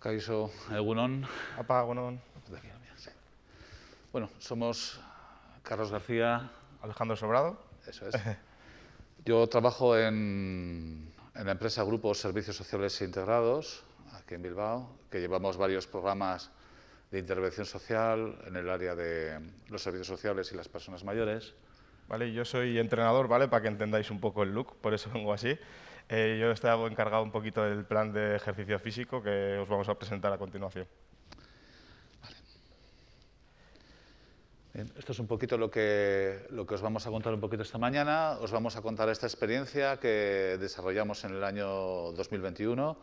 Kaixo, egunon. Apa, egunon. Bueno, somos Carlos García. Alejandro Sobrado. Eso es. Yo trabajo en la empresa Grupo Servicios Sociales Integrados, aquí en Bilbao, que llevamos varios programas de intervención social en el área de los servicios sociales y las personas mayores. Vale, yo soy entrenador, ¿vale? Para que entendáis un poco el look, por eso vengo así. Yo estoy encargado un poquito del plan de ejercicio físico que os vamos a presentar a continuación. Bien, esto es un poquito lo que os vamos a contar un poquito esta mañana. Os vamos a contar esta experiencia que desarrollamos en el año 2021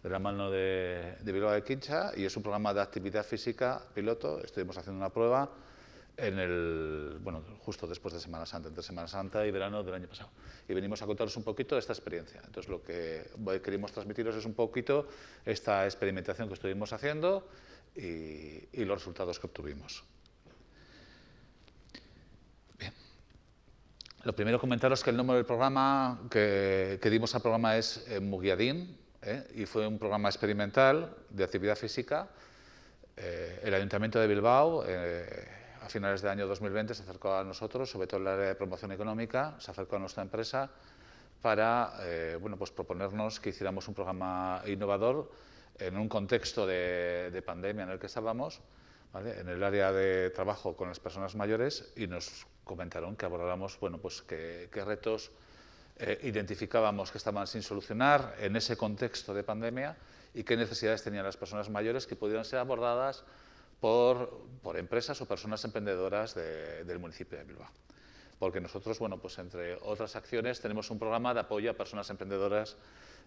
de la mano de Bilbao de Quincha, y es un programa de actividad física piloto. Estuvimos haciendo una prueba justo después de Semana Santa, entre Semana Santa y verano del año pasado. Y venimos a contaros un poquito de esta experiencia. Entonces, lo que queríamos transmitiros es un poquito esta experimentación que estuvimos haciendo y los resultados que obtuvimos. Bien. Lo primero, comentaros que el nombre del programa que dimos al programa es Mugiadin, y fue un programa experimental de actividad física. El Ayuntamiento de Bilbao, a finales del año 2020, se acercó a nosotros, sobre todo en el área de promoción económica, se acercó a nuestra empresa para proponernos que hiciéramos un programa innovador en un contexto de pandemia en el que estábamos, ¿vale?, en el área de trabajo con las personas mayores, y nos comentaron que abordáramos qué retos identificábamos que estaban sin solucionar en ese contexto de pandemia y qué necesidades tenían las personas mayores que pudieran ser abordadas por empresas o personas emprendedoras del municipio de Bilbao. Porque nosotros, entre otras acciones, tenemos un programa de apoyo a personas emprendedoras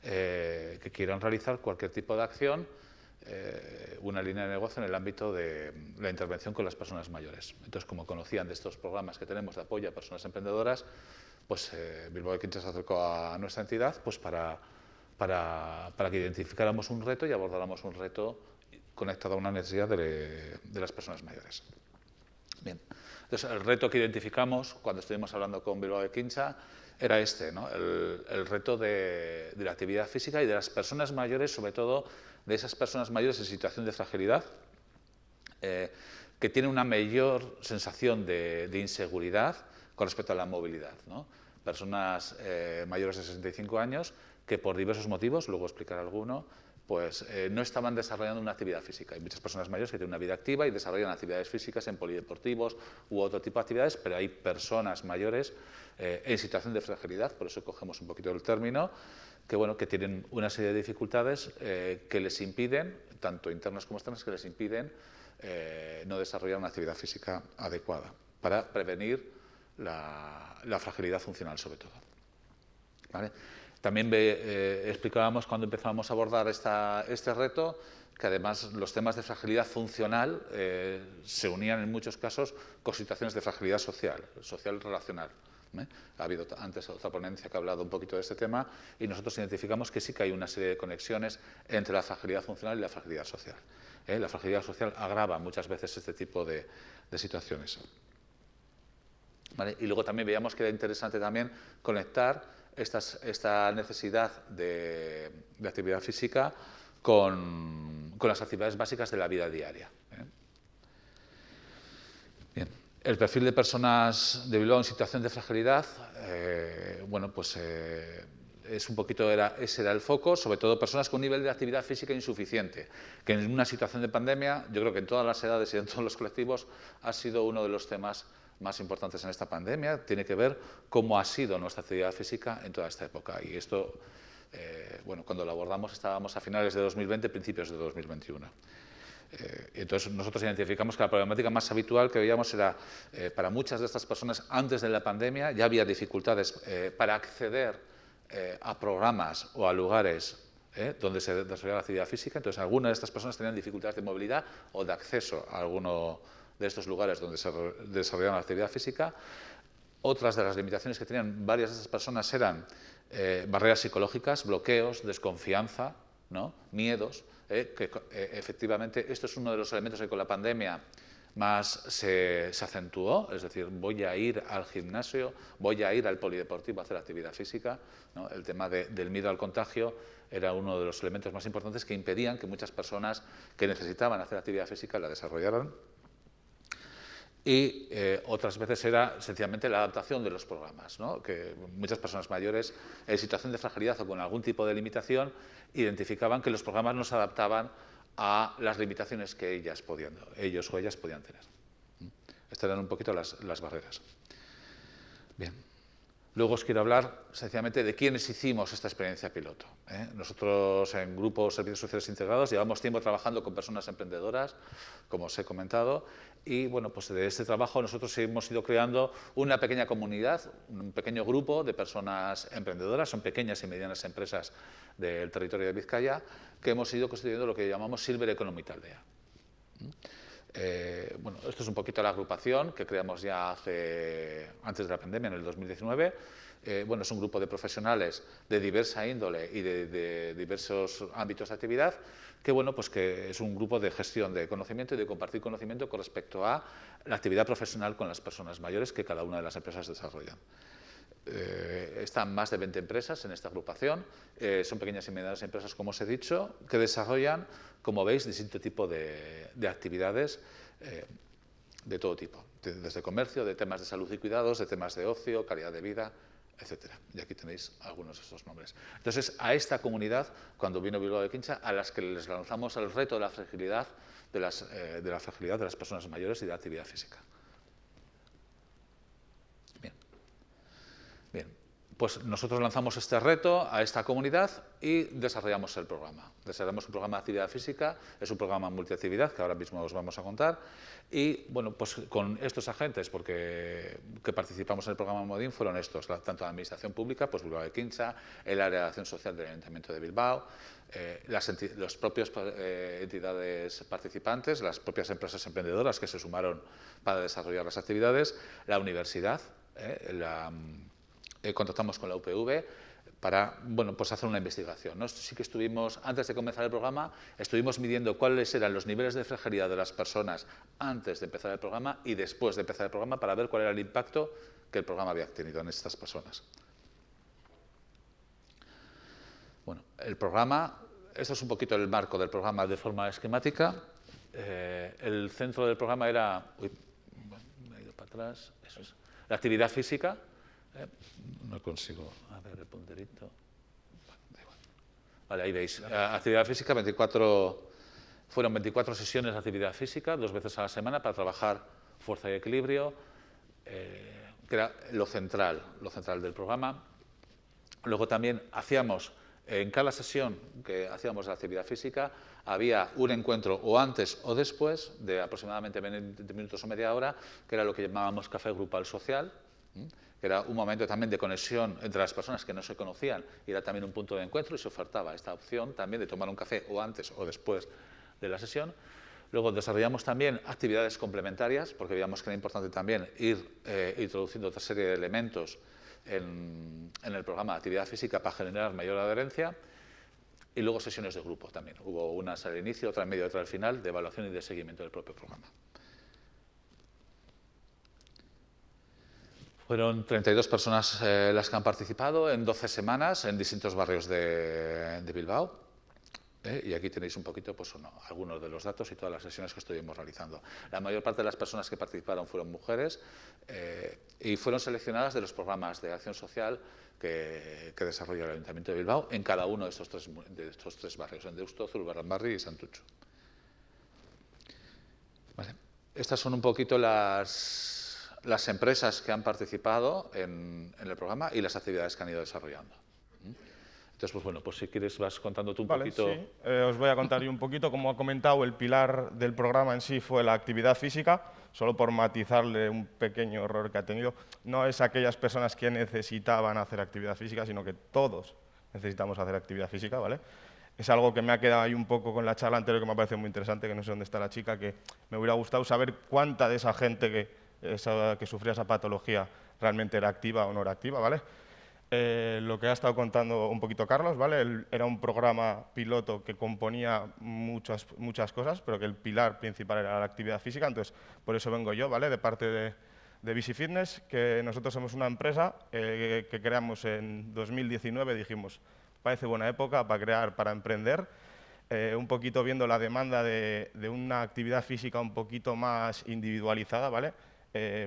que quieran realizar cualquier tipo de acción, una línea de negocio en el ámbito de la intervención con las personas mayores. Entonces, como conocían de estos programas que tenemos de apoyo a personas emprendedoras, Bilbao de Quincha se acercó a nuestra entidad para que identificáramos un reto y abordáramos un reto conectado a una necesidad de las personas mayores. Bien. Entonces, el reto que identificamos cuando estuvimos hablando con Bilbao de Quincha era este, ¿no? El reto de la actividad física y de las personas mayores, sobre todo de esas personas mayores en situación de fragilidad, que tienen una mayor sensación de inseguridad con respecto a la movilidad, ¿no? Personas mayores de 65 años que por diversos motivos, luego explicaré alguno, no estaban desarrollando una actividad física. Hay muchas personas mayores que tienen una vida activa y desarrollan actividades físicas en polideportivos u otro tipo de actividades, pero hay personas mayores en situación de fragilidad, por eso cogemos un poquito el término, que tienen una serie de dificultades que les impiden, tanto internas como externas, que les impiden no desarrollar una actividad física adecuada para prevenir la fragilidad funcional, sobre todo. ¿Vale? También explicábamos cuando empezábamos a abordar este reto que además los temas de fragilidad funcional se unían en muchos casos con situaciones de fragilidad social relacional. Ha habido antes otra ponencia que ha hablado un poquito de este tema y nosotros identificamos que sí que hay una serie de conexiones entre la fragilidad funcional y la fragilidad social. La fragilidad social agrava muchas veces este tipo de situaciones. ¿Vale? Y luego también veíamos que era interesante también conectar esta necesidad de actividad física con las actividades básicas de la vida diaria. Bien. El perfil de personas de Bilbao en situación de fragilidad, es un poquito, ese era el foco, sobre todo personas con un nivel de actividad física insuficiente, que en una situación de pandemia, yo creo que en todas las edades y en todos los colectivos, ha sido uno de los temas más importantes en esta pandemia. Tiene que ver cómo ha sido nuestra actividad física en toda esta época. Y esto, cuando lo abordamos estábamos a finales de 2020, principios de 2021. Entonces, nosotros identificamos que la problemática más habitual que veíamos era, para muchas de estas personas, antes de la pandemia, ya había dificultades para acceder a programas o a lugares donde se desarrollaba la actividad física. Entonces, algunas de estas personas tenían dificultades de movilidad o de acceso a alguno de estos lugares donde se desarrollaba la actividad física. Otras de las limitaciones que tenían varias de estas personas eran barreras psicológicas, bloqueos, desconfianza, ¿no?, miedos, que efectivamente esto es uno de los elementos que con la pandemia más se acentuó, es decir, voy a ir al gimnasio, voy a ir al polideportivo a hacer actividad física, ¿no? El tema del miedo al contagio era uno de los elementos más importantes que impedían que muchas personas que necesitaban hacer actividad física la desarrollaran. Y otras veces era sencillamente la adaptación de los programas, ¿no? Que muchas personas mayores en situación de fragilidad o con algún tipo de limitación identificaban que los programas no se adaptaban a las limitaciones que ellos o ellas podían tener. Estas eran un poquito las barreras. Bien. Luego os quiero hablar sencillamente de quiénes hicimos esta experiencia piloto. Nosotros en Grupo Servicios Sociales Integrados llevamos tiempo trabajando con personas emprendedoras, como os he comentado, y bueno, pues de este trabajo nosotros hemos ido creando una pequeña comunidad, un pequeño grupo de personas emprendedoras, son pequeñas y medianas empresas del territorio de Vizcaya, que hemos ido construyendo lo que llamamos Silver Economy Taldea. Bueno, esto es un poquito la agrupación que creamos ya antes de la pandemia, en el 2019. Bueno, es un grupo de profesionales de diversa índole y de diversos ámbitos de actividad, que, bueno, pues que es un grupo de gestión de conocimiento y de compartir conocimiento con respecto a la actividad profesional con las personas mayores que cada una de las empresas desarrollan. Están más de 20 empresas en esta agrupación, son pequeñas y medianas empresas, como os he dicho, que desarrollan, como veis, distinto tipo de actividades de todo tipo, desde comercio, de temas de salud y cuidados, de temas de ocio, calidad de vida, etcétera. Y aquí tenéis algunos de esos nombres. Entonces, a esta comunidad, cuando vino Bilbao de Quincha, a las que les lanzamos el reto de la fragilidad de las personas mayores y de la actividad física. Bien, pues nosotros lanzamos este reto a esta comunidad y desarrollamos el programa. Desarrollamos un programa de actividad física, es un programa multiactividad que ahora mismo os vamos a contar. Y bueno, pues con estos agentes que participamos en el programa Modin fueron estos, tanto la Administración Pública, pues Bilbao de Quincha, el área de acción social del Ayuntamiento de Bilbao, las propias entidades participantes, las propias empresas emprendedoras que se sumaron para desarrollar las actividades, la universidad, contactamos con la UPV para, bueno, pues hacer una investigación, ¿no? Sí que estuvimos, antes de comenzar el programa, estuvimos midiendo cuáles eran los niveles de fragilidad de las personas antes de empezar el programa y después de empezar el programa para ver cuál era el impacto que el programa había tenido en estas personas. Bueno, el programa, esto es un poquito el marco del programa de forma esquemática. El centro del programa era, me he ido para atrás, eso es, la actividad física. No consigo, a ver el punterito. Vale, ahí veis, actividad física, fueron 24 sesiones de actividad física, 2 veces a la semana para trabajar fuerza y equilibrio, que era lo central del programa. Luego también hacíamos, en cada sesión que hacíamos de actividad física, había un encuentro o antes o después de aproximadamente 20 minutos o media hora, que era lo que llamábamos café grupal social, que era un momento también de conexión entre las personas que no se conocían y era también un punto de encuentro y se ofertaba esta opción también de tomar un café o antes o después de la sesión. Luego desarrollamos también actividades complementarias porque veíamos que era importante también ir introduciendo otra serie de elementos en el programa de actividad física para generar mayor adherencia y luego sesiones de grupo también. Hubo unas al inicio, otra en medio y otra al final de evaluación y de seguimiento del propio programa. Fueron 32 personas las que han participado en 12 semanas en distintos barrios de Bilbao. Y aquí tenéis un poquito pues, algunos de los datos y todas las sesiones que estuvimos realizando. La mayor parte de las personas que participaron fueron mujeres y fueron seleccionadas de los programas de acción social que desarrolla el Ayuntamiento de Bilbao en cada uno de estos tres barrios, en Deusto, Zurbarrambarri y Santutxu. Vale. Estas son un poquito las empresas que han participado en el programa y las actividades que han ido desarrollando. Entonces, pues bueno, pues si quieres vas contando tú un poquito. Sí. Os voy a contar yo un poquito. Como ha comentado, el pilar del programa en sí fue la actividad física, solo por matizarle un pequeño error que ha tenido. No es aquellas personas que necesitaban hacer actividad física, sino que todos necesitamos hacer actividad física, ¿vale? Es algo que me ha quedado ahí un poco con la charla anterior que me ha parecido muy interesante, que no sé dónde está la chica, que me hubiera gustado saber cuánta de esa gente que sufría esa patología realmente era activa o no era activa, ¿vale? Lo que ha estado contando un poquito Carlos, ¿vale? Era un programa piloto que componía muchas cosas, pero que el pilar principal era la actividad física, entonces por eso vengo yo, ¿vale? De parte de Busy Fitness, que nosotros somos una empresa que creamos en 2019, dijimos, parece buena época para emprender, un poquito viendo la demanda de una actividad física un poquito más individualizada, ¿vale?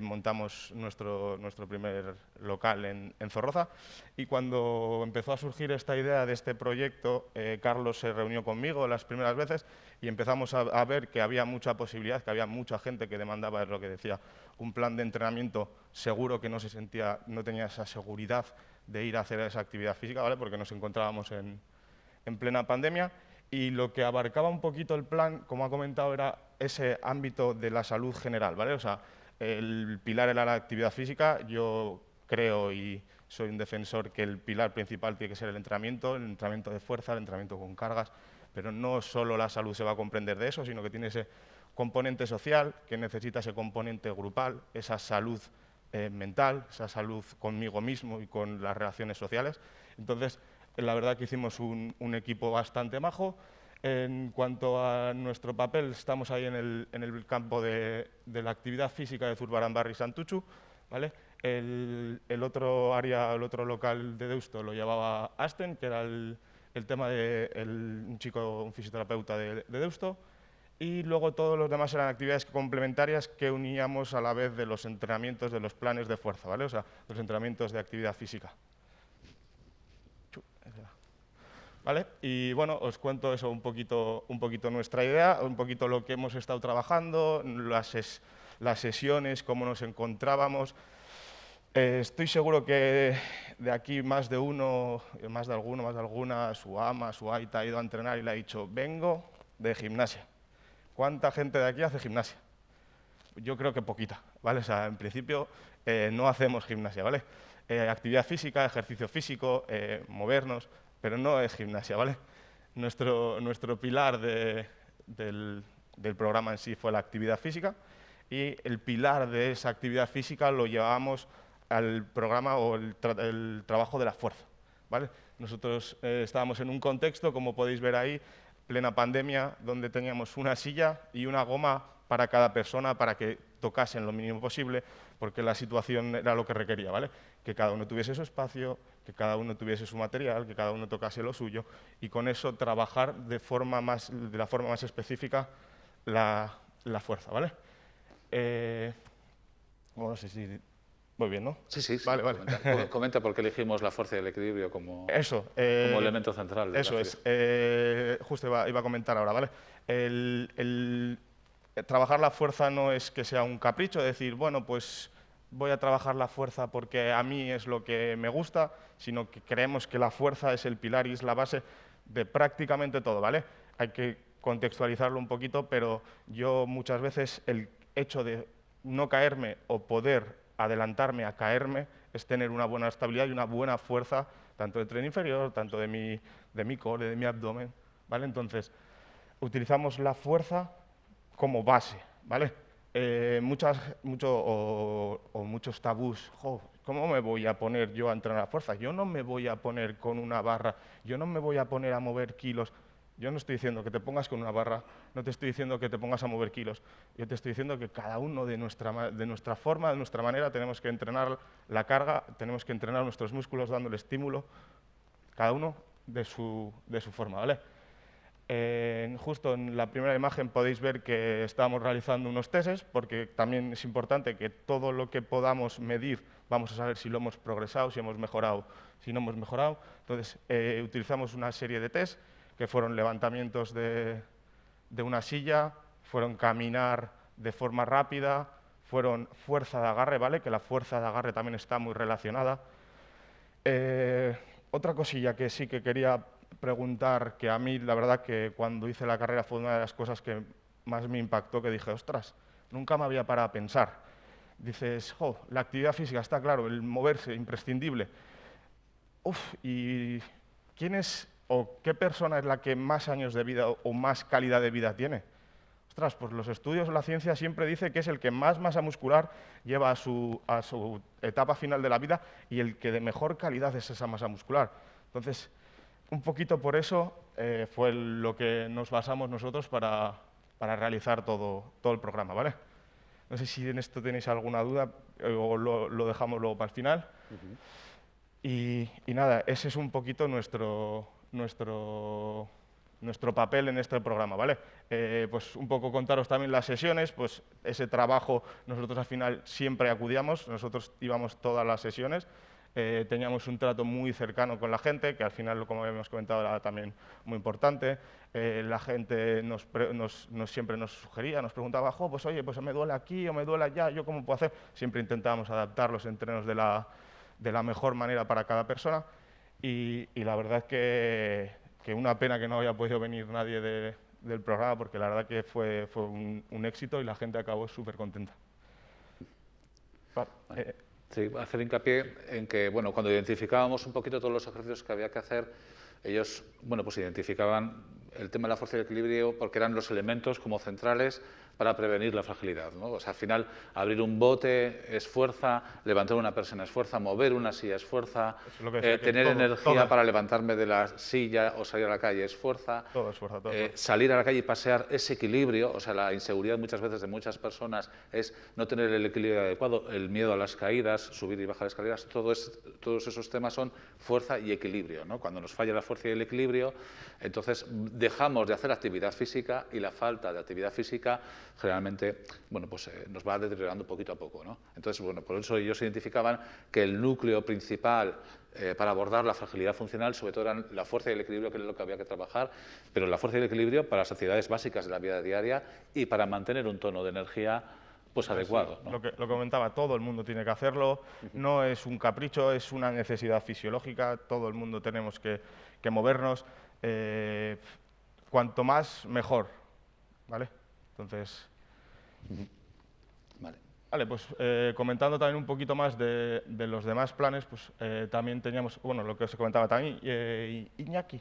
Montamos nuestro primer local en Zorroza y cuando empezó a surgir esta idea de este proyecto, Carlos se reunió conmigo las primeras veces y empezamos a ver que había mucha posibilidad, que había mucha gente que demandaba, es lo que decía, un plan de entrenamiento seguro, que no tenía esa seguridad de ir a hacer esa actividad física, ¿vale? Porque nos encontrábamos en plena pandemia. Y lo que abarcaba un poquito el plan, como ha comentado, era ese ámbito de la salud general, ¿vale? O sea, el pilar era la actividad física. Yo creo y soy un defensor que el pilar principal tiene que ser el entrenamiento de fuerza, el entrenamiento con cargas, pero no solo la salud se va a comprender de eso, sino que tiene ese componente social, que necesita ese componente grupal, esa salud mental, esa salud conmigo mismo y con las relaciones sociales. Entonces, la verdad que hicimos un equipo bastante majo. En cuanto a nuestro papel, estamos ahí en el campo de la actividad física de Zurbarán y Santuchu, ¿vale? El otro área, el otro local de Deusto lo llevaba Asten, que era el tema de un fisioterapeuta de Deusto, y luego todos los demás eran actividades complementarias que uníamos a la vez de los entrenamientos, de los planes de fuerza, ¿vale? O sea, los entrenamientos de actividad física. ¿Vale? Y bueno, os cuento eso un poquito nuestra idea, un poquito lo que hemos estado trabajando, las sesiones, cómo nos encontrábamos. Estoy seguro que de aquí más de alguna, su ama, su aita ha ido a entrenar y le ha dicho, vengo de gimnasia. ¿Cuánta gente de aquí hace gimnasia? Yo creo que poquita, ¿vale? O sea, en principio no hacemos gimnasia, ¿vale? Actividad física, ejercicio físico, movernos, pero no es gimnasia, ¿vale? Nuestro pilar del programa en sí fue la actividad física y el pilar de esa actividad física lo llevábamos al programa o el trabajo de la fuerza, ¿vale? Nosotros estábamos en un contexto, como podéis ver ahí, plena pandemia, donde teníamos una silla y una goma para cada persona para que tocasen lo mínimo posible, porque la situación era lo que requería, ¿vale? Que cada uno tuviese su espacio, que cada uno tuviese su material, que cada uno tocase lo suyo, y con eso trabajar de la forma más específica la fuerza, ¿vale? Bueno, no sé si... Muy bien, ¿no? Sí. Vale. Comenta por qué elegimos la fuerza y el equilibrio como elemento central. Eso es. Justo iba a comentar ahora, ¿vale? Trabajar la fuerza no es que sea un capricho, decir, bueno, pues voy a trabajar la fuerza porque a mí es lo que me gusta, sino que creemos que la fuerza es el pilar y es la base de prácticamente todo, ¿vale? Hay que contextualizarlo un poquito, pero yo muchas veces el hecho de no caerme o poder adelantarme a caerme es tener una buena estabilidad y una buena fuerza, tanto de tren inferior, tanto de mi core, de mi abdomen, ¿vale? Entonces, utilizamos la fuerza como base, ¿vale? Muchos tabús. ¿Cómo me voy a poner yo a entrenar la fuerza? Yo no me voy a poner con una barra, yo no me voy a poner a mover kilos. Yo no estoy diciendo que te pongas con una barra, no te estoy diciendo que te pongas a mover kilos. Yo te estoy diciendo que cada uno de nuestra forma, de nuestra manera, tenemos que entrenar la carga, tenemos que entrenar nuestros músculos dándole estímulo, cada uno de su forma, ¿vale? Justo en la primera imagen podéis ver que estamos realizando unos testes, porque también es importante que todo lo que podamos medir, vamos a saber si lo hemos progresado, si hemos mejorado, si no hemos mejorado. Entonces, utilizamos una serie de tests, que fueron levantamientos de una silla, fueron caminar de forma rápida, fueron fuerza de agarre, ¿vale? Que la fuerza de agarre también está muy relacionada. Otra cosilla que sí que quería preguntar, que a mí la verdad que cuando hice la carrera fue una de las cosas que más me impactó, que dije, ostras, nunca me había parado a pensar. Dices, la actividad física está claro, el moverse, imprescindible. ¿Y quién es o qué persona es la que más años de vida o más calidad de vida tiene? ostras, pues los estudios, la ciencia siempre dice que es el que más masa muscular lleva a su etapa final de la vida y el que de mejor calidad es esa masa muscular. Entonces, un poquito por eso fue lo que nos basamos nosotros para realizar todo el programa, ¿vale? No sé si en esto tenéis alguna duda o lo dejamos luego para el final. Y nada, ese es un poquito nuestro papel en este programa, ¿vale? Pues un poco contaros también las sesiones, pues ese trabajo nosotros al final siempre acudíamos, nosotros íbamos todas las sesiones, teníamos un trato muy cercano con la gente, que al final, como habíamos comentado, era también muy importante. La gente siempre nos sugería, nos preguntaba, pues oye, pues me duele aquí o me duele allá, ¿yo cómo puedo hacer? Siempre intentábamos adaptar los entrenos de la mejor manera para cada persona y la verdad es que una pena que no haya podido venir nadie del programa porque la verdad que fue un éxito y la gente acabó súper contenta. Vale. Sí, hacer hincapié en que, bueno, cuando identificábamos un poquito todos los ejercicios que había que hacer, ellos, bueno, pues identificaban el tema de la fuerza y el equilibrio porque eran los elementos como centrales para prevenir la fragilidad, ¿no? O sea, al final, abrir un bote es fuerza, levantar una persona es fuerza, mover una silla es fuerza, tener energía para levantarme de la silla o salir a la calle es fuerza, todo es fuerza, todo. Salir a la calle y pasear es equilibrio, o sea, la inseguridad muchas veces de muchas personas es no tener el equilibrio adecuado, el miedo a las caídas, subir y bajar escaleras, todos esos temas son fuerza y equilibrio, ¿no? Cuando nos falla la fuerza y el equilibrio, entonces dejamos de hacer actividad física y la falta de actividad física generalmente, bueno, pues nos va deteriorando poquito a poco, ¿no? Entonces, bueno, por eso ellos identificaban que el núcleo principal para abordar la fragilidad funcional, sobre todo eran la fuerza y el equilibrio, que es lo que había que trabajar, pero la fuerza y el equilibrio para las actividades básicas de la vida diaria y para mantener un tono de energía pues adecuado, ¿no? Lo que comentaba, todo el mundo tiene que hacerlo, no es un capricho, es una necesidad fisiológica, todo el mundo tenemos que movernos, cuanto más, mejor, ¿vale? Entonces, vale, pues comentando también un poquito más de los demás planes, pues también teníamos, bueno, lo que os comentaba también, Iñaki.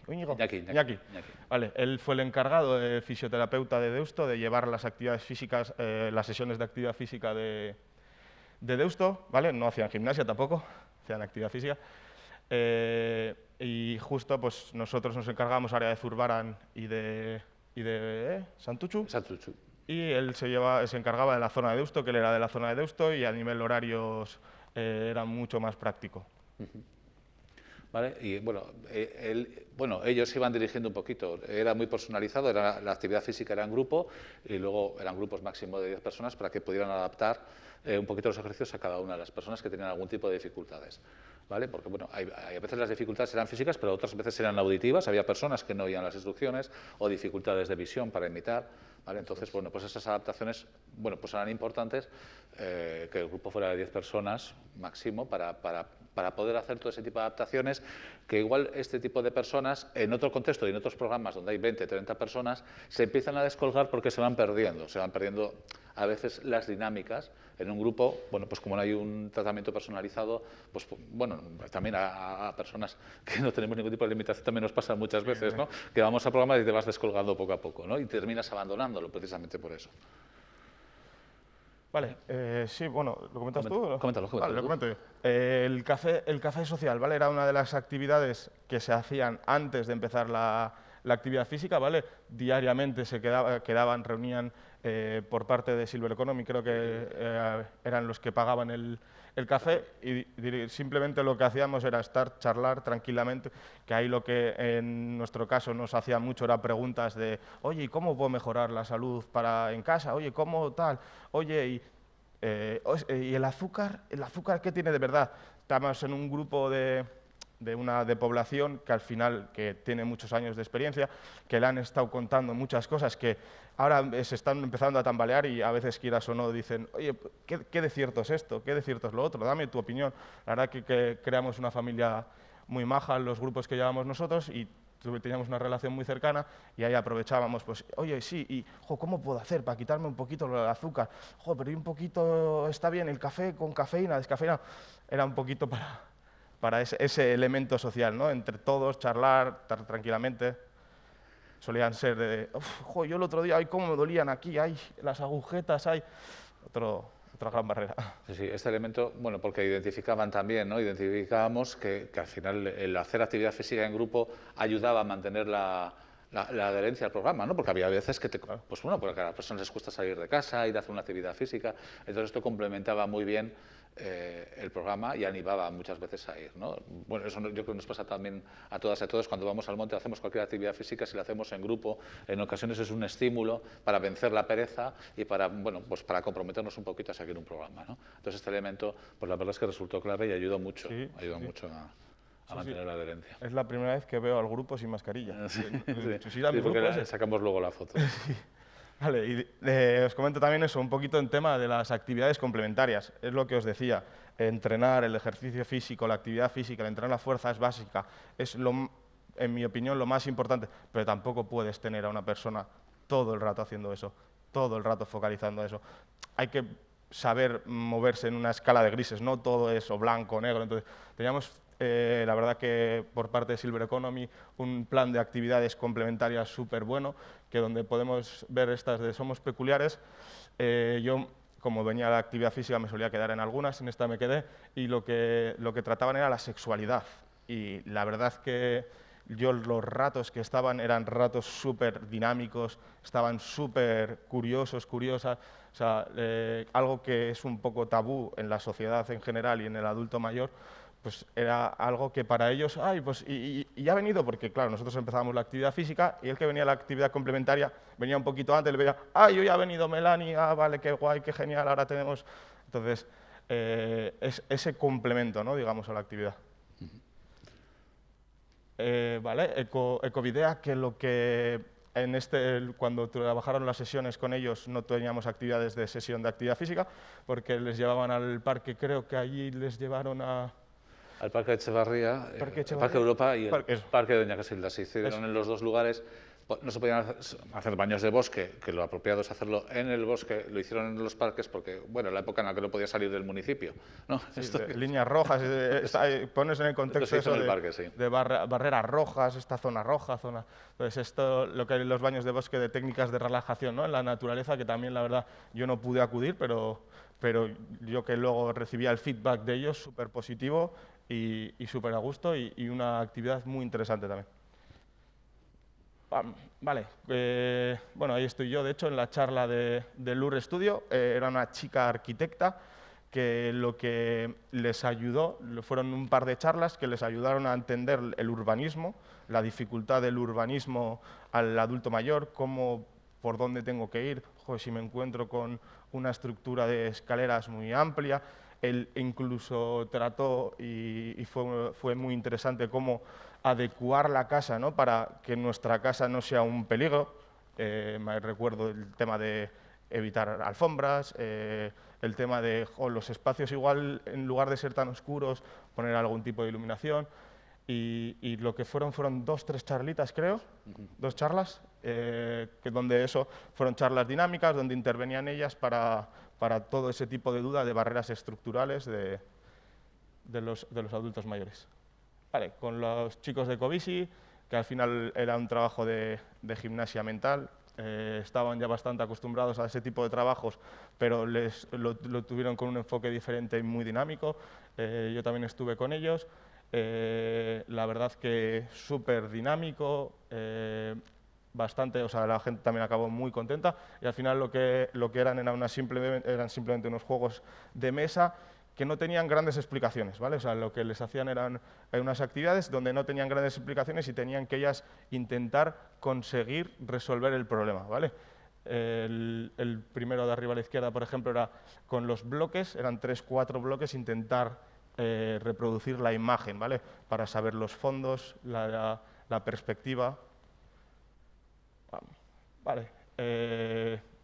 Vale, él fue el encargado de fisioterapeuta de Deusto, de llevar las actividades físicas, las sesiones de actividad física de Deusto, ¿vale? No hacían gimnasia tampoco, hacían actividad física. Y justo pues nosotros nos encargamos área de Zurbaran y de Santutxu. Y él se encargaba de la zona de Deusto, que él era de la zona de Deusto y a nivel horarios era mucho más práctico. ¿Vale? Y bueno, ellos iban dirigiendo un poquito, era muy personalizado, la actividad física era en grupo y luego eran grupos máximo de 10 personas para que pudieran adaptar un poquito los ejercicios a cada una de las personas que tenían algún tipo de dificultades. ¿Vale? Porque bueno, a veces las dificultades eran físicas, pero otras veces eran auditivas, había personas que no oían las instrucciones o dificultades de visión para imitar. ¿Vale? Entonces, bueno, pues esas adaptaciones, bueno, pues eran importantes, que el grupo fuera de 10 personas máximo para poder hacer todo ese tipo de adaptaciones, que igual este tipo de personas, en otro contexto y en otros programas donde hay 20, 30 personas, se empiezan a descolgar porque se van perdiendo a veces las dinámicas. En un grupo, bueno, pues como no hay un tratamiento personalizado, pues bueno, también a personas que no tenemos ningún tipo de limitación también nos pasa muchas veces, ¿no? Que vamos a programas y te vas descolgando poco a poco, ¿no? Y terminas abandonándolo precisamente por eso. Vale, sí, bueno, ¿lo comentas tú? Coméntalo. Vale, lo comento yo. El café social, ¿vale? Era una de las actividades que se hacían antes de empezar la actividad física, ¿vale? Diariamente se reunían por parte de Silver Economy, creo que eran los que pagaban el café y simplemente lo que hacíamos era charlar tranquilamente, que ahí lo que en nuestro caso nos hacía mucho era preguntas de, oye, ¿y cómo puedo mejorar la salud en casa? Oye, ¿cómo tal? Oye, ¿y el azúcar qué tiene de verdad? Estamos en un grupo de población que al final que tiene muchos años de experiencia, que le han estado contando muchas cosas que ahora se están empezando a tambalear y a veces, quieras o no, dicen, oye, ¿qué de cierto es esto? ¿Qué de cierto es lo otro? Dame tu opinión. La verdad que creamos una familia muy maja en los grupos que llevamos nosotros y teníamos una relación muy cercana y ahí aprovechábamos, pues, oye, sí, y, ¿cómo puedo hacer para quitarme un poquito el azúcar? Pero y un poquito, está bien, el café con cafeína, descafeinado. Era un poquito para ese elemento social, ¿no? Entre todos, charlar tranquilamente. solían ser de, "Jo, yo el otro día, ay, cómo me dolían aquí, ay, las agujetas, ay". Otra gran barrera. Sí, sí, este elemento, bueno, porque identificaban también, ¿no? Identificábamos que al final el hacer actividad física en grupo ayudaba a mantener la adherencia al programa, ¿no? Porque había veces que, pues bueno, porque a las personas les cuesta salir de casa, ir a hacer una actividad física, entonces esto complementaba muy bien el programa y animaba muchas veces a ir, ¿no? Bueno, eso yo creo que nos pasa también a todas y a todos cuando vamos al monte, hacemos cualquier actividad física, si la hacemos en grupo, en ocasiones es un estímulo para vencer la pereza y para, bueno, pues para comprometernos un poquito a seguir un programa, ¿no? Entonces este elemento, pues la verdad es que resultó clave y ayudó mucho, Sí, mucho a mantener la adherencia. Es la primera vez que veo al grupo sin mascarilla. Sí, ¿Tú ir a mi porque grupo ese? sacamos luego la foto. Vale, y os comento también eso, un poquito en tema de las actividades complementarias. Es lo que os decía, entrenar, el ejercicio físico, la actividad física, el entrenar la fuerza es básica. Es, en mi opinión, lo más importante, pero tampoco puedes tener a una persona todo el rato haciendo eso, todo el rato focalizando eso. Hay que saber moverse en una escala de grises, no todo es o blanco o negro. Entonces, teníamos la verdad que por parte de Silver Economy un plan de actividades complementarias súper bueno, que donde podemos ver estas de Somos Peculiares. Yo, como venía de la actividad física, me solía quedar en algunas, en esta me quedé, y lo que trataban era la sexualidad. Y la verdad que yo los ratos que estaban eran ratos súper dinámicos, estaban súper curiosos, curiosas, o sea, algo que es un poco tabú en la sociedad en general y en el adulto mayor, pues era algo que para ellos, ay, pues y ha venido, porque claro, nosotros empezábamos la actividad física y el que venía a la actividad complementaria venía un poquito antes, le veía, ay, hoy ha venido Melanie, ah, vale, qué guay, qué genial, ahora tenemos... Entonces, es ese complemento, ¿no?, digamos, a la actividad. Vale, Ecovidea, que lo que cuando trabajaron las sesiones con ellos no teníamos actividades de sesión de actividad física, porque les llevaban al parque, creo que allí les llevaron al Parque de Echevarría, Parque el Parque de Europa y el eso. Parque de Doña Casilda. Se hicieron en los dos lugares. No se podían hacer baños de bosque, que lo apropiado es hacerlo en el bosque, lo hicieron en los parques porque, bueno, la época en la que no podía salir del municipio, ¿no? Sí, líneas rojas, pones en el contexto eso el parque, sí. de barreras rojas, esta zona roja, zona... Pues esto, lo que hay en los baños de bosque de técnicas de relajación, ¿no?, en la naturaleza, que también, la verdad, yo no pude acudir, pero yo que luego recibía el feedback de ellos, súper positivo y súper a gusto y una actividad muy interesante también. Vale, bueno, ahí estoy yo, de hecho, en la charla de Lure Studio. Era una chica arquitecta que lo que les ayudó, fueron un par de charlas que les ayudaron a entender el urbanismo, la dificultad del urbanismo al adulto mayor, por dónde tengo que ir, joder, si me encuentro con una estructura de escaleras muy amplia. Él incluso trató, y fue muy interesante, cómo adecuar la casa, ¿no?, para que nuestra casa no sea un peligro. Me recuerdo el tema de evitar alfombras, el tema de los espacios igual, en lugar de ser tan oscuros, poner algún tipo de iluminación. Y lo que fueron 2 o 3 charlitas, creo, 2 charlas, donde eso fueron charlas dinámicas, donde intervenían ellas para todo ese tipo de duda de barreras estructurales de los adultos mayores. Vale, con los chicos de Ecovisi, que al final era un trabajo de gimnasia mental, estaban ya bastante acostumbrados a ese tipo de trabajos, pero lo tuvieron con un enfoque diferente y muy dinámico. Yo también estuve con ellos. La verdad que súper dinámico, bastante, o sea, la gente también acabó muy contenta y al final lo que eran simplemente unos juegos de mesa que no tenían grandes explicaciones, ¿vale? O sea, lo que les hacían eran unas actividades donde no tenían grandes explicaciones y tenían que ellas intentar conseguir resolver el problema, ¿vale? El primero de arriba a la izquierda, por ejemplo, era con los bloques, eran 3 o 4 bloques, intentar reproducir la imagen, ¿vale?, para saber los fondos, la perspectiva. Vale,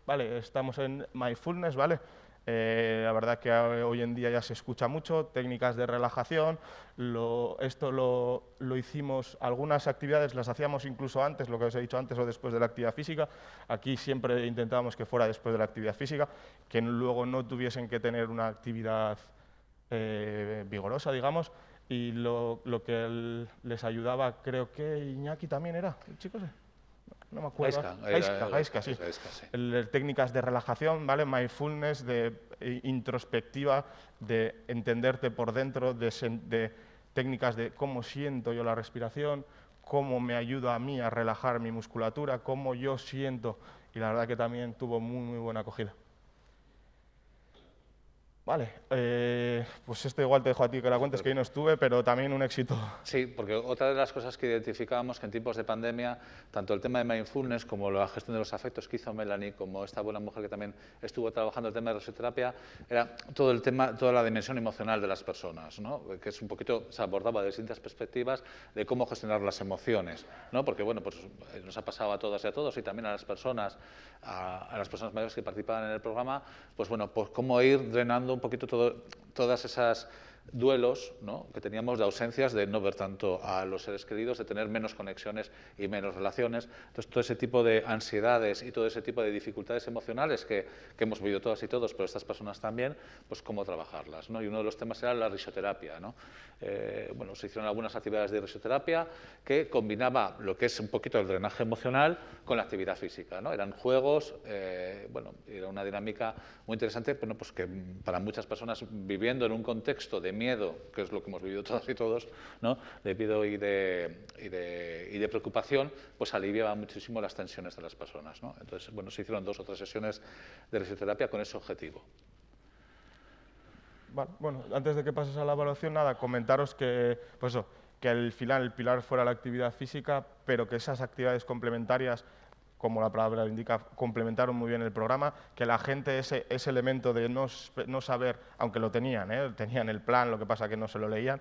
vale, estamos en Mindfulness, ¿vale? La verdad que hoy en día ya se escucha mucho, técnicas de relajación. Esto lo hicimos, algunas actividades las hacíamos incluso antes, lo que os he dicho antes, o después de la actividad física. Aquí siempre intentábamos que fuera después de la actividad física, que luego no tuviesen que tener una actividad vigorosa, digamos, y lo que les ayudaba, creo que Iñaki también era, el chico ese. no me acuerdo. AISCA, Sí. sí. Técnicas de relajación, ¿vale? Mindfulness, de introspectiva, de entenderte por dentro, de técnicas de cómo siento yo la respiración, cómo me ayuda a mí a relajar mi musculatura, cómo yo siento, y la verdad que también tuvo muy buena acogida. Vale, pues esto igual te dejo a ti que la cuentes, que yo no estuve, pero también un éxito. Sí, porque otra de las cosas que identificábamos que en tiempos de pandemia, tanto el tema de mindfulness como la gestión de los afectos que hizo Melanie, como esta buena mujer que también estuvo trabajando el tema de risoterapia, era todo el tema, toda la dimensión emocional de las personas, ¿no? Que es un poquito, se abordaba de distintas perspectivas de cómo gestionar las emociones, ¿no? Porque bueno, pues nos ha pasado a todas y a todos y también a las personas mayores que participaban en el programa, pues bueno, pues cómo ir drenando un poquito todas esas duelos, ¿no?, que teníamos de ausencias, de no ver tanto a los seres queridos, de tener menos conexiones y menos relaciones. Entonces, todo ese tipo de ansiedades y todo ese tipo de dificultades emocionales que hemos vivido todas y todos, pero estas personas también, pues cómo trabajarlas, ¿no? Y uno de los temas era la risoterapia, ¿no? Bueno, se hicieron algunas actividades de risoterapia que combinaba lo que es un poquito el drenaje emocional con la actividad física, ¿no? Eran juegos, bueno, era una dinámica muy interesante, bueno, pues que para muchas personas viviendo en un contexto de miedo, que es lo que hemos vivido todas y todos, ¿no?, de miedo y de preocupación, pues aliviaba muchísimo las tensiones de las personas, ¿no? Entonces, bueno, se hicieron 2 o 3 sesiones de risoterapia con ese objetivo. Vale, bueno, antes de que pases a la evaluación, nada, comentaros que, pues eso, que al final el pilar fuera la actividad física, pero que esas actividades complementarias, como la palabra indica, complementaron muy bien el programa, que la gente ese elemento de no saber, aunque lo tenían, tenían el plan, lo que pasa que no se lo leían,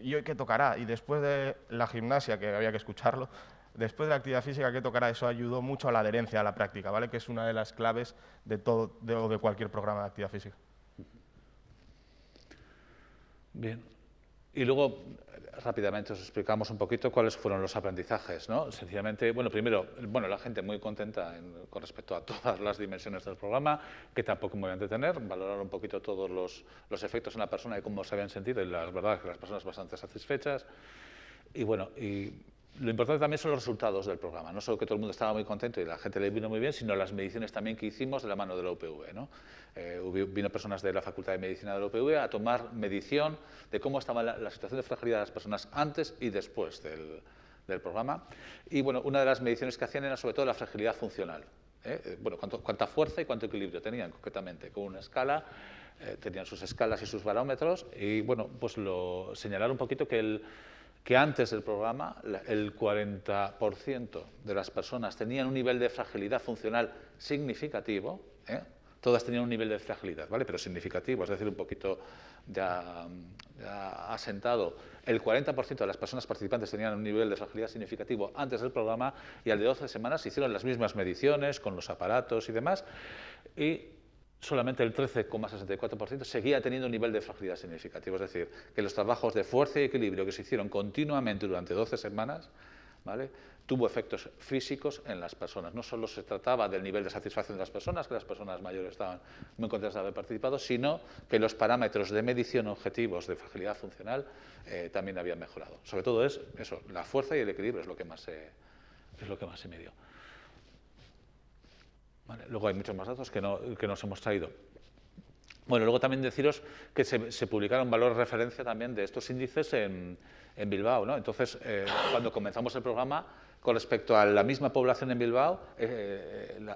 ¿y hoy qué tocará? Y después de la gimnasia, que había que escucharlo, después de la actividad física, ¿qué tocará? Eso ayudó mucho a la adherencia a la práctica, ¿vale? Que es una de las claves de todo, de cualquier programa de actividad física. Bien. Y luego, rápidamente os explicamos un poquito cuáles fueron los aprendizajes, ¿no? Sencillamente, bueno, primero, bueno, la gente muy contenta con respecto a todas las dimensiones del programa, que tampoco me voy a entretener, valorar un poquito todos los efectos en la persona y cómo se habían sentido, y la verdad es que las personas bastante satisfechas. Y bueno, y lo importante también son los resultados del programa, no solo que todo el mundo estaba muy contento y la gente le vino muy bien, sino las mediciones también que hicimos de la mano de la UPV, ¿no? Vino personas de la Facultad de Medicina de la UPV a tomar medición de cómo estaba la situación de fragilidad de las personas antes y después del programa. Y bueno, una de las mediciones que hacían era sobre todo la fragilidad funcional. Bueno, cuánta fuerza y cuánto equilibrio tenían concretamente, con una escala, tenían sus escalas y sus barómetros, y bueno, pues lo señalar un poquito que antes del programa el 40% de las personas tenían un nivel de fragilidad funcional significativo, todas tenían un nivel de fragilidad, ¿vale?, pero significativo, es decir, un poquito ya asentado. El 40% de las personas participantes tenían un nivel de fragilidad significativo antes del programa, y al de 12 semanas se hicieron las mismas mediciones con los aparatos y demás, y solamente el 13,64% seguía teniendo un nivel de fragilidad significativo. Es decir, que los trabajos de fuerza y equilibrio que se hicieron continuamente durante 12 semanas, ¿vale?, tuvo efectos físicos en las personas. No solo se trataba del nivel de satisfacción de las personas, que las personas mayores estaban muy contentas de haber participado, sino que los parámetros de medición objetivos de fragilidad funcional también habían mejorado. Sobre todo es eso, la fuerza y el equilibrio es lo que más se midió. Vale, luego hay muchos más datos que nos hemos traído. Bueno, luego también deciros que se publicaron valores de referencia también de estos índices en Bilbao, ¿no? Entonces, cuando comenzamos el programa, con respecto a la misma población en Bilbao,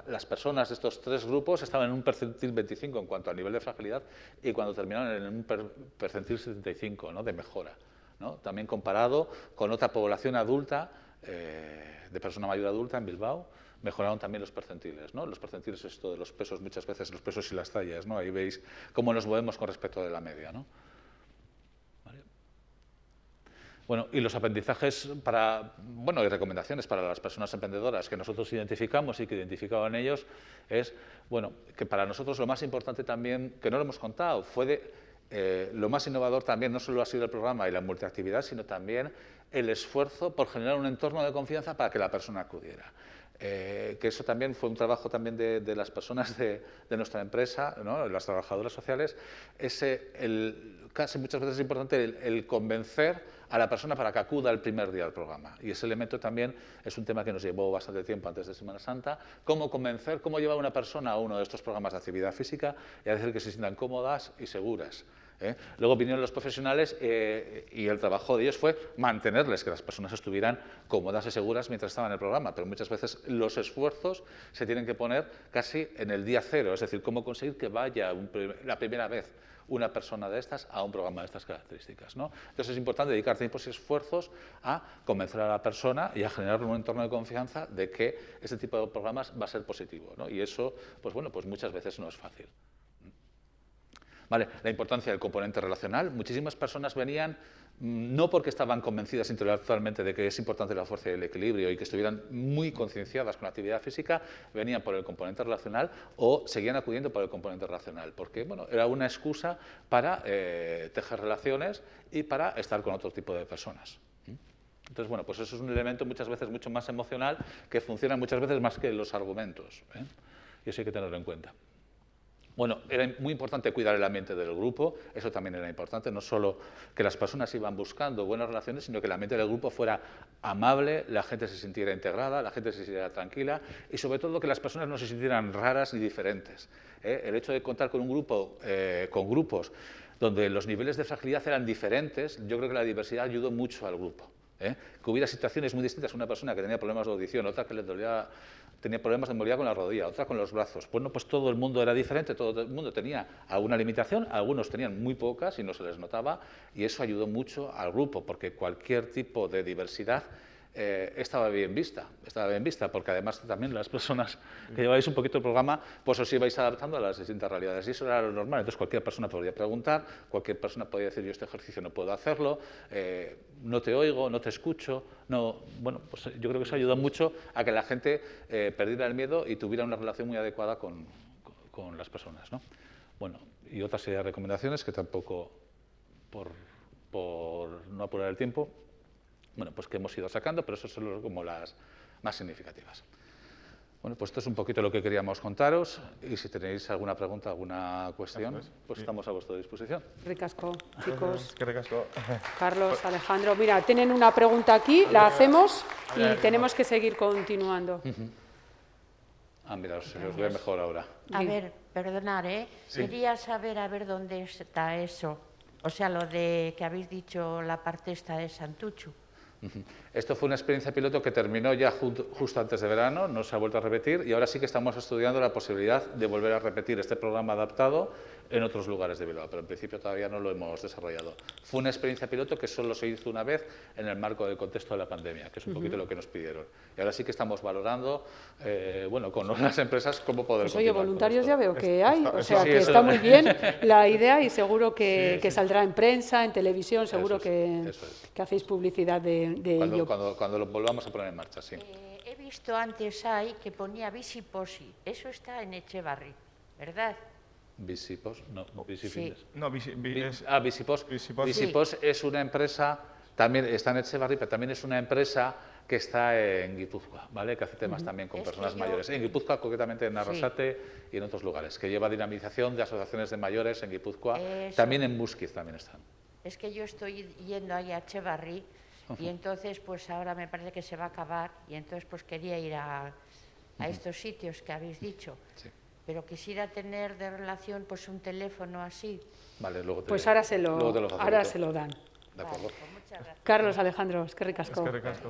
las personas de estos 3 grupos estaban en un percentil 25 en cuanto al nivel de fragilidad, y cuando terminaron en un percentil 75, ¿no?, de mejora, ¿no? También comparado con otra población adulta, de persona mayor adulta en Bilbao, mejoraron también los percentiles, ¿no? Los percentiles es esto de los pesos, muchas veces los pesos y las tallas, ¿no? Ahí veis cómo nos movemos con respecto de la media, ¿no? ¿Vale? Bueno, y los aprendizajes y recomendaciones para las personas emprendedoras que nosotros identificamos y que identificaban ellos es, bueno, que para nosotros lo más importante también, que no lo hemos contado, fue lo más innovador también, no solo ha sido el programa y la multiactividad, sino también el esfuerzo por generar un entorno de confianza para que la persona acudiera. que eso también fue un trabajo también de las personas de nuestra empresa, ¿no? Las trabajadoras sociales, casi muchas veces es importante el convencer a la persona para que acuda el primer día al programa. Y ese elemento también es un tema que nos llevó bastante tiempo antes de Semana Santa, cómo convencer, cómo llevar a una persona a uno de estos programas de actividad física y hacer que se sientan cómodas y seguras. Luego vinieron los profesionales y el trabajo de ellos fue mantenerles, que las personas estuvieran cómodas y seguras mientras estaban en el programa, pero muchas veces los esfuerzos se tienen que poner casi en el día cero, es decir, cómo conseguir que vaya la primera vez una persona de estas a un programa de estas características, ¿no? Entonces es importante dedicar tiempos y esfuerzos a convencer a la persona y a generar un entorno de confianza de que este tipo de programas va a ser positivo, ¿no? Y eso, pues bueno, pues muchas veces no es fácil. Vale, la importancia del componente relacional. Muchísimas personas venían no porque estaban convencidas intelectualmente de que es importante la fuerza y el equilibrio y que estuvieran muy concienciadas con la actividad física, venían por el componente relacional o seguían acudiendo por el componente relacional, porque bueno, era una excusa para tejer relaciones y para estar con otro tipo de personas. Entonces, bueno, pues eso es un elemento muchas veces mucho más emocional que funciona muchas veces más que los argumentos, y eso hay que tenerlo en cuenta. Bueno, era muy importante cuidar el ambiente del grupo, eso también era importante, no solo que las personas iban buscando buenas relaciones, sino que el ambiente del grupo fuera amable, la gente se sintiera integrada, la gente se sintiera tranquila y sobre todo que las personas no se sintieran raras ni diferentes. El hecho de contar con un grupo, con grupos donde los niveles de fragilidad eran diferentes, yo creo que la diversidad ayudó mucho al grupo. Que hubiera situaciones muy distintas, una persona que tenía problemas de audición, otra que tenía problemas de movilidad con la rodilla, otra con los brazos. Bueno, pues todo el mundo era diferente, todo el mundo tenía alguna limitación, algunos tenían muy pocas y no se les notaba, y eso ayudó mucho al grupo, porque cualquier tipo de diversidad estaba bien vista, porque además también las personas que lleváis un poquito el programa, pues os ibais adaptando a las distintas realidades, y eso era lo normal. Entonces cualquier persona podía preguntar, cualquier persona podía decir yo este ejercicio no puedo hacerlo, no te oigo, no te escucho, no. Bueno, pues yo creo que eso ayudó mucho a que la gente perdiera el miedo y tuviera una relación muy adecuada con las personas, ¿no? Bueno, y otra serie de recomendaciones que tampoco, por no apurar el tiempo, bueno, pues que hemos ido sacando, pero esas son como las más significativas. Bueno, pues esto es un poquito lo que queríamos contaros y si tenéis alguna pregunta, alguna cuestión, pues estamos a vuestra disposición. Ricasco, chicos. Qué ricasco. Carlos, Alejandro, mira, tienen una pregunta aquí, la hacemos y tenemos que seguir continuando. Mira, se os ve mejor ahora. A ver, perdonad, Sí. Quería saber a ver dónde está eso. O sea, lo de que habéis dicho, la parte esta de Santuchu. Esto fue una experiencia piloto que terminó ya justo antes de verano, no se ha vuelto a repetir y ahora sí que estamos estudiando la posibilidad de volver a repetir este programa adaptado en otros lugares de Bilbao, pero en principio todavía no lo hemos desarrollado. Fue una experiencia piloto que solo se hizo una vez en el marco del contexto de la pandemia, que es un poquito lo que nos pidieron. Y ahora sí que estamos valorando, bueno, con las empresas cómo poder Pues oye, voluntarios ya veo que hay, o sea sí, que eso. está muy bien la idea y seguro que saldrá en prensa, en televisión, seguro Eso es. que hacéis publicidad de ello. Cuando lo volvamos a poner en marcha, sí. He visto antes ahí que ponía Visiposi. Eso está en Echevarri, ¿verdad? Visipos, no, Visifines. Sí. No, Visipos. Visipos. Visipos es una empresa, también está en Etxebarri, pero también es una empresa que está en Guipúzcoa, ¿vale? Que hace temas también con Es que personas yo- mayores. En Guipúzcoa, concretamente en Arrasate y en otros lugares, que lleva dinamización de asociaciones de mayores en Guipúzcoa. Eso. También en Muskiz también están. Es que yo estoy yendo ahí a Echevarri y entonces pues ahora me parece que se va a acabar y entonces pues quería ir a estos sitios que habéis dicho. Sí. Pero quisiera tener de relación pues un teléfono así. Vale, luego te, Pues ahora se luego te lo facilito. lo dan. De acuerdo. Vale, pues muchas gracias. Carlos, Alejandro, es que ricasco. Es que ricasco.